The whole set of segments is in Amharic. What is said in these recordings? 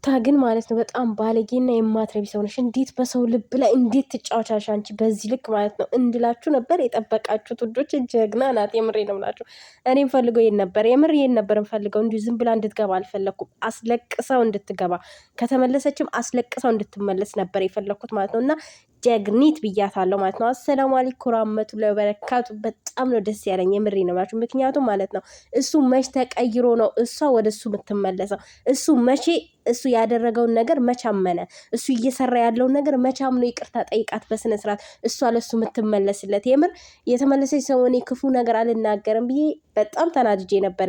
ሩታ ግን ማለት ነው በጣም ባለጌና የማትረቢ ሰው ነሽ። እንዴት በሰው ልብ ላይ እንዴት ትጫወቻለሽ አንቺ በዚህ ልክ ማለት ነው እንድላችሁ ነበር የጠበቃችሁት ውዶች። ጀግና ናት። የምሬ ነው የምላችሁ። እኔም ፈልገው ይሄን ነበር የምር ይሄን ነበር ፈልገው እንዲሁ ዝም ብላ እንድትገባ አልፈለኩም። አስለቅሰው እንድትገባ ከተመለሰችም አስለቅሰው እንድትመለስ ነበር የፈለኩት ማለት ነው። እና ጀግኒት ብያታለሁ ማለት ነው። አሰላሙ አለይኩም ወራህመቱላሂ ወበረካቱ። በጣም ነው ደስ ያለኝ የምሬ ነው ማለት ምክንያቱም ማለት ነው እሱ መች ተቀይሮ ነው እሷ ወደ እሱ የምትመለሰው? እሱ መቼ እሱ ያደረገውን ነገር መቻመነ እሱ እየሰራ ያለውን ነገር መቻም ነው ይቅርታ ጠይቃት በስነ ስርዓት እሷ ለሱ የምትመለስለት። የምር የተመለሰች ሰው እኔ ክፉ ነገር አልናገርም ብዬ በጣም ተናድጄ ነበር።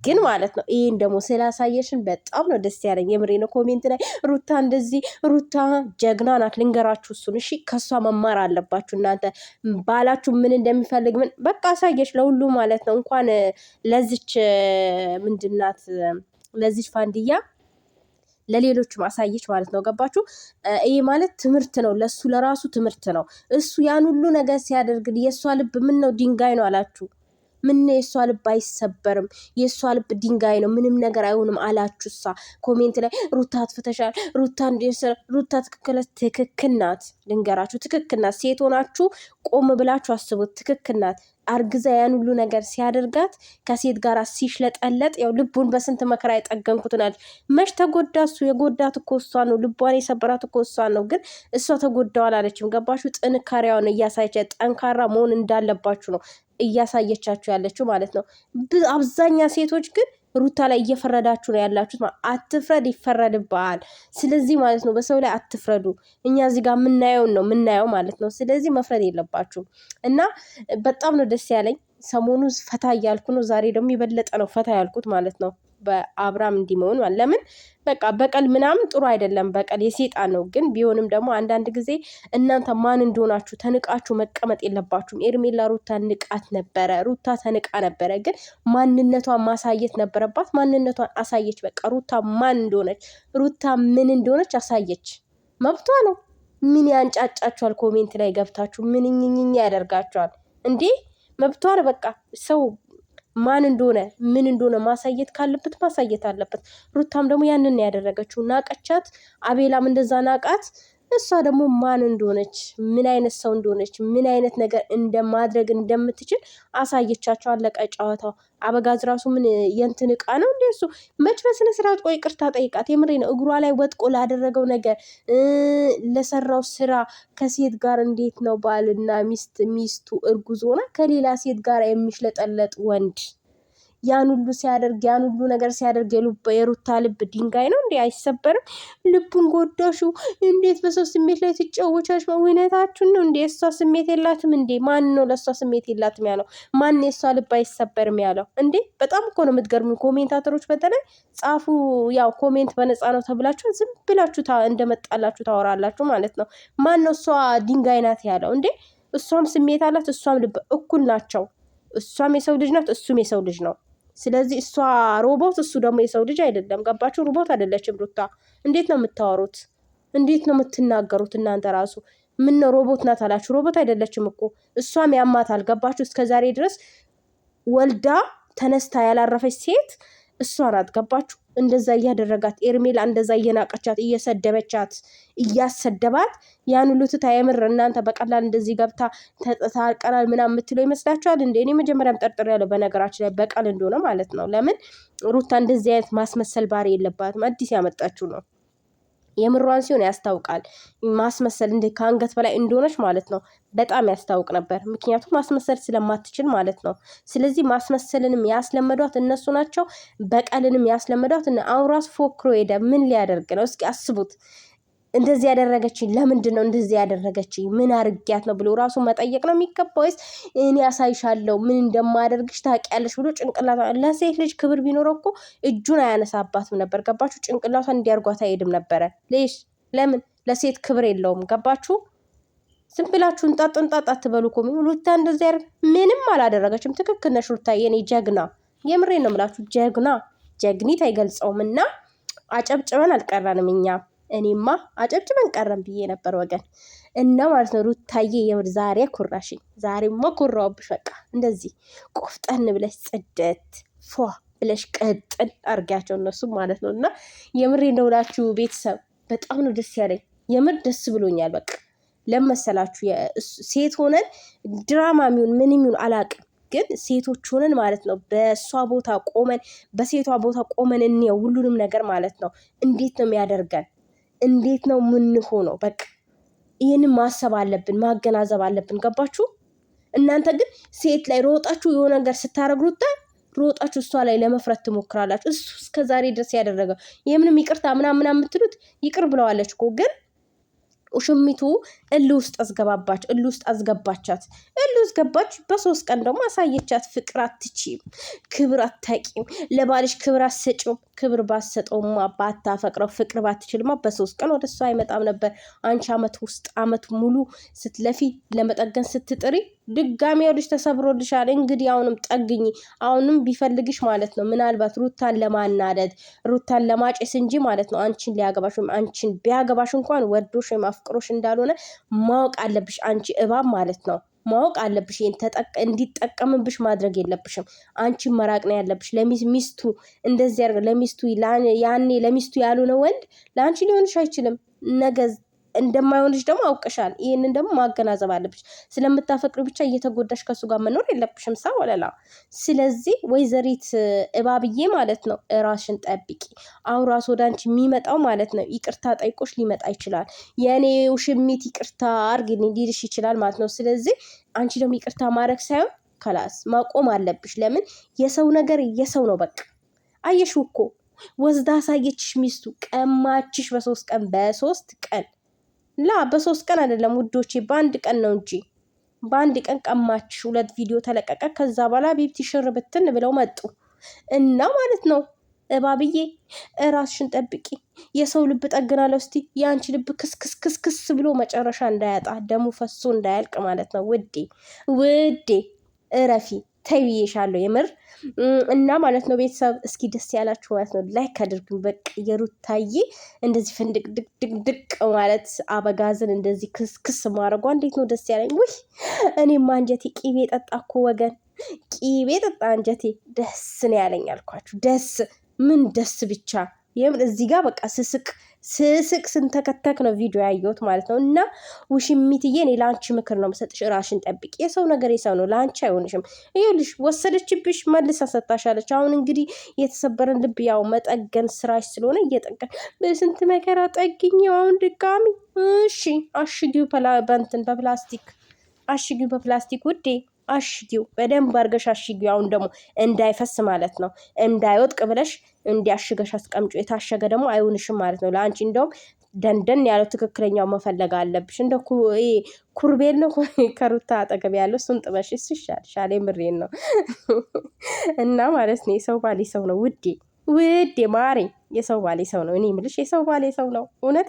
ግን ማለት ነው ይሄን ደግሞ ስላሳየሽን በጣም ነው ደስ ያለኝ የምሬ ነው። ኮሜንት ላይ ሩታ እንደዚህ ሩታ ጀግና ናት ልንገራችሁ እሱን። እሺ ከሷ መማር አለባችሁ እናንተ። ባላችሁ ምን እንደሚፈልግ ምን በቃ አሳየች ለሁሉ ማለት ነው። እንኳን ለዚች ምንድናት ለዚች ፋንድያ ለሌሎች ማሳየች ማለት ነው። ገባችሁ? ይሄ ማለት ትምህርት ነው ለሱ ለራሱ ትምህርት ነው። እሱ ያን ሁሉ ነገር ሲያደርግ የሷ ልብ ምን ነው ድንጋይ ነው አላችሁ? ምን የሷ ልብ አይሰበርም? የሷ ልብ ድንጋይ ነው፣ ምንም ነገር አይሆንም አላችሁ። እሷ ኮሜንት ላይ ሩታ አጥፍተሻል፣ ሩታ እንደሰረ ሩታ ትክክል ናት። ልንገራችሁ ትክክል ናት። ሴት ሆናችሁ ቆም ብላችሁ አስቡት። ትክክል ናት። አርግዛ ያን ሁሉ ነገር ሲያደርጋት ከሴት ጋር ሲሽለጠለጥ ያው ልቡን በስንት መከራ የጠገንኩትናል። መች ተጎዳ? እሱ የጎዳት እኮ እሷ ነው። ልቧን የሰበራት እኮ እሷ ነው። ግን እሷ ተጎዳው አላለችም። ገባችሁ? ጥንካሬዋን እያሳየች ጠንካራ መሆን እንዳለባችሁ ነው እያሳየቻችሁ ያለችው ማለት ነው። አብዛኛ ሴቶች ግን ሩታ ላይ እየፈረዳችሁ ነው ያላችሁት። አትፍረድ፣ ይፈረድብሃል። ስለዚህ ማለት ነው በሰው ላይ አትፍረዱ። እኛ እዚህ ጋር የምናየውን ነው የምናየው ማለት ነው። ስለዚህ መፍረድ የለባችሁም። እና በጣም ነው ደስ ያለኝ። ሰሞኑ ፈታ እያልኩ ነው። ዛሬ ደግሞ የበለጠ ነው ፈታ ያልኩት ማለት ነው። በአብራም እንዲመሆን ለምን በቃ በቀል ምናምን ጥሩ አይደለም። በቀል የሴጣን ነው። ግን ቢሆንም ደግሞ አንዳንድ ጊዜ እናንተ ማን እንደሆናችሁ ተንቃችሁ መቀመጥ የለባችሁም። ኤርሜላ ሩታ ንቃት ነበረ። ሩታ ተንቃ ነበረ። ግን ማንነቷን ማሳየት ነበረባት። ማንነቷን አሳየች። በቃ ሩታ ማን እንደሆነች ሩታ ምን እንደሆነች አሳየች። መብቷ ነው። ምን ያንጫጫችኋል? ኮሜንት ላይ ገብታችሁ ምንኝኝኝ ያደርጋችኋል እንዴ? መብቷ ነው። በቃ ሰው ማን እንደሆነ ምን እንደሆነ ማሳየት ካለበት ማሳየት አለበት። ሩታም ደግሞ ያንን ያደረገችው ናቀቻት። አቤላም እንደዛ ናቃት። እሷ ደግሞ ማን እንደሆነች ምን አይነት ሰው እንደሆነች ምን አይነት ነገር እንደማድረግ እንደምትችል አሳየቻቸው። አለቀ ጨዋታው። አበጋዝ ራሱ ምን የንትን እቃ ነው እንዴ? እሱ መች በስነ ስርዓት ቆይ ቅርታ ጠይቃት። የምሬ ነው። እግሯ ላይ ወጥቆ ላደረገው ነገር ለሰራው ስራ ከሴት ጋር እንዴት ነው ባልና ሚስቱ እርጉዝ ሆና ከሌላ ሴት ጋር የሚሽለጠለጥ ወንድ ያን ሁሉ ሲያደርግ ያን ሁሉ ነገር ሲያደርግ የሩታ ልብ ድንጋይ ነው እንዴ? አይሰበርም? ልቡን ጎዳሹ። እንዴት በሰው ስሜት ላይ ትጫወቻች? እውነታችሁን ነው እንዴ? እሷ ስሜት የላትም እንዴ? ማን ነው ለእሷ ስሜት የላትም ያለው? ማን የእሷ ልብ አይሰበርም ያለው እንዴ? በጣም እኮ ነው የምትገርሙ ኮሜንታተሮች። በተለይ ጻፉ። ያው ኮሜንት በነፃ ነው ተብላችሁ ዝም ብላችሁ እንደመጣላችሁ ታወራላችሁ ማለት ነው። ማን ነው እሷ ድንጋይ ናት ያለው እንዴ? እሷም ስሜት አላት፣ እሷም ልብ እኩል ናቸው። እሷም የሰው ልጅ ናት፣ እሱም የሰው ልጅ ነው። ስለዚህ እሷ ሮቦት እሱ ደግሞ የሰው ልጅ አይደለም። ገባችሁ? ሮቦት አይደለችም ሩታ። እንዴት ነው የምታወሩት? እንዴት ነው የምትናገሩት እናንተ ራሱ? ምን ነው ሮቦት ናት አላችሁ? ሮቦት አይደለችም እኮ እሷም ያማታል። ገባችሁ? እስከዛሬ ድረስ ወልዳ ተነስታ ያላረፈች ሴት እሷ ናት። ገባችሁ? እንደዛ እያደረጋት ኤርሜላ እንደዛ እየናቀቻት እየሰደበቻት እያሰደባት ያን ሁሉ ትታ የምር እናንተ በቀላል እንደዚህ ገብታ ታርቀናል ምናምን የምትለው ይመስላችኋል እንዴ? እኔ መጀመሪያም ጠርጥሬያለሁ በነገራችን ላይ በቀል እንደሆነ ማለት ነው። ለምን ሩታ እንደዚህ አይነት ማስመሰል ባህሪ የለባትም። አዲስ ያመጣችሁ ነው። የምሯን ሲሆን ያስታውቃል። ማስመሰል እንደ ከአንገት በላይ እንደሆነች ማለት ነው በጣም ያስታውቅ ነበር። ምክንያቱም ማስመሰል ስለማትችል ማለት ነው። ስለዚህ ማስመሰልንም ያስለመዷት እነሱ ናቸው። በቀልንም ያስለመዷት አሁን ራሱ ፎክሮ ሄደ። ምን ሊያደርግ ነው? እስኪ አስቡት። እንደዚህ ያደረገችኝ ለምንድን ነው እንደዚህ ያደረገችኝ? ምን አርጊያት ነው ብሎ ራሱ መጠየቅ ነው የሚገባው። ወይስ እኔ ያሳይሻለሁ ምን እንደማደርግሽ ታውቂያለሽ ብሎ ጭንቅላቷ። ለሴት ልጅ ክብር ቢኖረው እኮ እጁን አያነሳባትም ነበር። ገባችሁ? ጭንቅላቷን እንዲያርጓት አይሄድም ነበረ። ለምን? ለሴት ክብር የለውም። ገባችሁ? ዝም ብላችሁ እንጣጥ አትበሉ እኮ። ሩታ እንደዚህ ያደርግ ምንም አላደረገችም። ትክክል ነሽ ሩታ የኔ ጀግና። የምሬን ነው የምላችሁ ጀግና። ጀግኒት አይገልጸውም። እና አጨብጭበን አልቀረንም እኛ። እኔማ አጨብጭበን ቀረን ብዬ ነበር ወገን። እና ማለት ነው ሩታዬ የምር ዛሬ ኩራሽኝ። ዛሬማ ኩራውብሽ። በቃ እንደዚህ ቆፍጠን ብለሽ ጽደት ፏ ብለሽ ቀጥል አርጋቸው እነሱ ማለት ነው። እና የምሬ እንደውላችሁ ቤተሰብ በጣም ነው ደስ ያለኝ። የምር ደስ ብሎኛል። በቃ ለመሰላችሁ ሴት ሆነን ድራማ የሚሆን ምን የሚሆን አላቅም፣ ግን ሴቶች ሆነን ማለት ነው በእሷ ቦታ ቆመን በሴቷ ቦታ ቆመን እንየው ሁሉንም ነገር ማለት ነው። እንዴት ነው የሚያደርገን? እንዴት ነው የምንሆነው? በቃ ይህንን ማሰብ አለብን፣ ማገናዘብ አለብን። ገባችሁ? እናንተ ግን ሴት ላይ ሮጣችሁ የሆነ ነገር ስታረግሩታ ሮጣችሁ እሷ ላይ ለመፍረት ትሞክራላችሁ። እሱ እስከዛሬ ድረስ ያደረገው የምንም ይቅርታ ምናምን የምትሉት ይቅር ብለዋለች እኮ ግን ውሽሚቱ እልህ ውስጥ አስገባባች፣ እልህ ውስጥ አስገባቻት። እልህ ውስጥ ገባች። በ3 ቀን ደግሞ አሳየቻት። ፍቅር አትችይም፣ ክብር አታቂም፣ ለባልሽ ክብር አትሰጪውም። ክብር ባትሰጠውማ ባታፈቅረው ፍቅር ባትችልማ በ3 ቀን ወደ እሷ አይመጣም ነበር። አንቺ አመት ሙሉ ስትለፊ ለመጠገን ስትጥሪ ድጋሚ ልጅ ተሰብሮልሻል። እንግዲህ አሁንም ጠግኝ። አሁንም ቢፈልግሽ ማለት ነው ምናልባት ሩታን ለማናደድ ሩታን ለማጨስ እንጂ ማለት ነው አንቺን ሊያገባሽ ወይም አንቺን ቢያገባሽ እንኳን ወዶሽ ወይም አፍቅሮሽ እንዳልሆነ ማወቅ አለብሽ። አንቺ እባብ ማለት ነው ማወቅ አለብሽ። ይሄን እንዲጠቀምብሽ ማድረግ የለብሽም። አንቺን መራቅ ነው ያለብሽ። ለሚስቱ እንደዚህ ያርገ ለሚስቱ ያኔ ለሚስቱ ያልሆነ ወንድ ለአንቺ ሊሆንሽ አይችልም። ነገ እንደማይሆንሽ ደግሞ አውቀሻል። ይሄንን ደግሞ ማገናዘብ አለብሽ። ስለምታፈቅሪ ብቻ እየተጎዳሽ ከሱ ጋር መኖር የለብሽም። ሰው ወለላ። ስለዚህ ወይዘሪት እባብዬ ማለት ነው ራስሽን ጠብቂ። አሁን ራስ ወደ አንቺ የሚመጣው ማለት ነው ይቅርታ ጠይቆሽ ሊመጣ ይችላል። የኔ ውሽሚት ይቅርታ አርግልኝ ሊልሽ ይችላል ማለት ነው። ስለዚህ አንቺ ደግሞ ይቅርታ ማድረግ ሳይሆን ከላስ ማቆም አለብሽ። ለምን የሰው ነገር የሰው ነው። በቃ አየሽው እኮ ወስዳ አሳየችሽ። ሚስቱ ቀማችሽ በ3 ቀን በ3 ቀን አይደለም ውዶቼ፣ በ1 ቀን ነው እንጂ በ1 ቀን ቀማችሽ። 2 ቪዲዮ ተለቀቀ። ከዛ በኋላ ቢብቲ ሽር ብትን ብለው መጡ እና ማለት ነው እባብዬ ራስሽን ጠብቂ። የሰው ልብ ጠግናለሁ። እስቲ የአንቺ ልብ ክስክስክስክስ ብሎ መጨረሻ እንዳያጣ ደሙ ፈሶ እንዳያልቅ ማለት ነው። ውዴ እረፊ ተይዬሻለሁ የምር እና ማለት ነው። ቤተሰብ እስኪ ደስ ያላችሁ ማለት ነው ላይክ አድርጉኝ። በቃ የሩታዬ እንደዚህ ፍንድቅ ድቅ ማለት አበጋዝን እንደዚህ ክስ ማድረጓ እንዴት ነው ደስ ያለኝ። ውይ እኔማ አንጀቴ ቂቤ ጠጣ እኮ ወገን፣ ቂቤ ጠጣ አንጀቴ። ደስ ነው ያለኝ አልኳችሁ። ምን ደስ ብቻ የምር እዚህ ጋር በቃ ስስቅ ስንተከተክ ነው ቪዲዮ ያየሁት ማለት ነው። እና ውሽሚትዬ እኔ ለአንቺ ምክር ነው የምሰጥሽ፣ ራሽን ጠብቂ። የሰው ነገር የሰው ነው፣ ለአንቺ አይሆንሽም። ይኸውልሽ ወሰደችብሽ፣ መልሳ ሰጣሻለች። አሁን እንግዲህ የተሰበረን ልብ ያው መጠገን ስራሽ ስለሆነ እየጠገን በስንት መከራ ጠግኝው። አሁን ድጋሚ እሺ አሽጊው በእንትን በፕላስቲክ አሽጊው፣ በፕላስቲክ ውዴ አሽጊው፣ በደንብ አድርገሽ አሽጊው። አሁን ደግሞ እንዳይፈስ ማለት ነው እንዳይወጥቅ ብለሽ እንዲያሽገሽ አስቀምጪ። የታሸገ ደግሞ አይሆንሽም ማለት ነው። ለአንቺ እንደውም ደንደን ያለው ትክክለኛው መፈለግ አለብሽ። እንደ ኩርቤል ነው ከሩታ አጠገብ ያለው እሱን ጥበሽ እሱ ይሻልሻል። የምሬን ነው እና ማለት ነው የሰው ባሌ ሰው ነው ውዴ ማሬ፣ የሰው ባሌ ሰው ነው። እኔ የምልሽ የሰው ባሌ ሰው ነው እውነት